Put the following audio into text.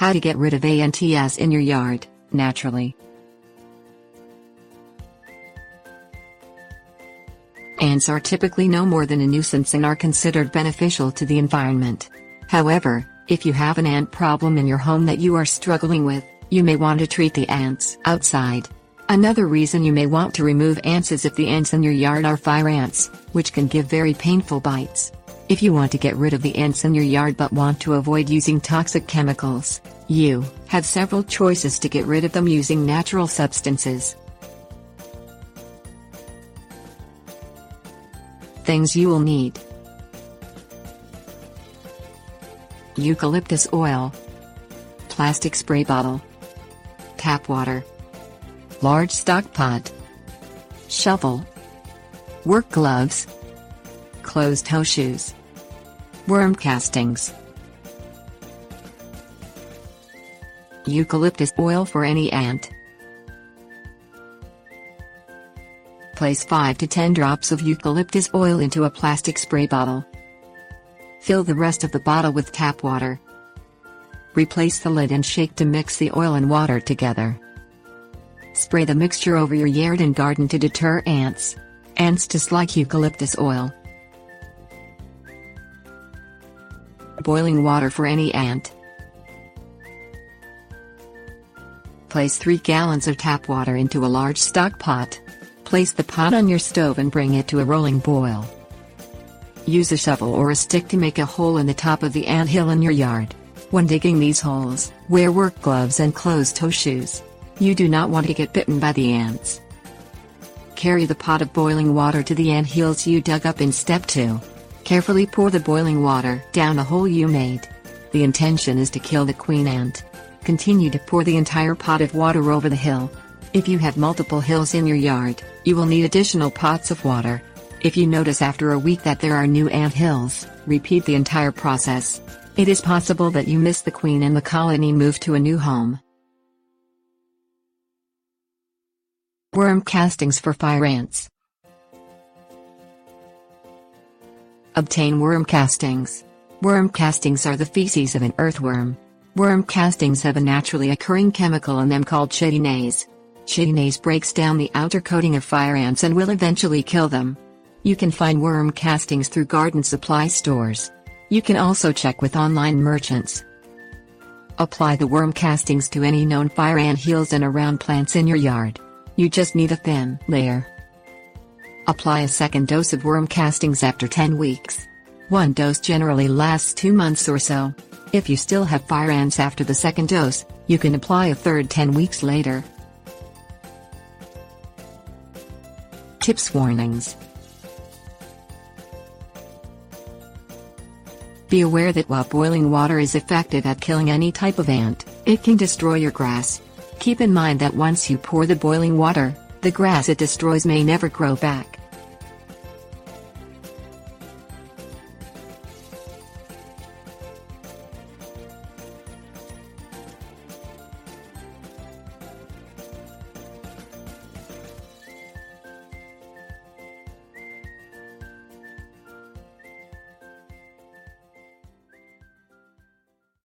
How to get rid of ants in your yard, naturally. Ants are typically no more than a nuisance and are considered beneficial to the environment. However, if you have an ant problem in your home that you are struggling with, you may want to treat the ants outside. Another reason you may want to remove ants is if the ants in your yard are fire ants, which can give very painful bites. If you want to get rid of the ants in your yard but want to avoid using toxic chemicals, you have several choices to get rid of them using natural substances. Things you will need: eucalyptus oil, plastic spray bottle, tap water, large stock pot, shovel, work gloves, closed-toe shoes, worm castings. Eucalyptus oil for any ant. Place 5 to 10 drops of eucalyptus oil into a plastic spray bottle. Fill the rest of the bottle with tap water. Replace the lid and shake to mix the oil and water together. Spray the mixture over your yard and garden to deter ants. Ants dislike eucalyptus oil. Boiling water for any ant. Place 3 gallons of tap water into a large stock pot. Place the pot on your stove and bring it to a rolling boil. Use a shovel or a stick to make a hole in the top of the anthill in your yard. When digging these holes, wear work gloves and closed-toe shoes. You do not want to get bitten by the ants. Carry the pot of boiling water to the anthills you dug up in step 2. Carefully pour the boiling water down the hole you made. The intention is to kill the queen ant. Continue to pour the entire pot of water over the hill. If you have multiple hills in your yard, you will need additional pots of water. If you notice after a week that there are new ant hills, repeat the entire process. It is possible that you missed the queen and the colony moved to a new home. Worm castings for fire ants. Obtain worm castings. Worm castings are the feces of an earthworm. Worm castings have a naturally occurring chemical in them called chitinase. Chitinase breaks down the outer coating of fire ants and will eventually kill them. You can find worm castings through garden supply stores. You can also check with online merchants. Apply the worm castings to any known fire ant hills and around plants in your yard. You just need a thin layer. Apply a second dose of worm castings after 10 weeks. One dose generally lasts 2 months or so. If you still have fire ants after the second dose, you can apply a third 10 weeks later. Tips: warnings. Be aware that while boiling water is effective at killing any type of ant, it can destroy your grass. Keep in mind that once you pour the boiling water, the grass it destroys may never grow back.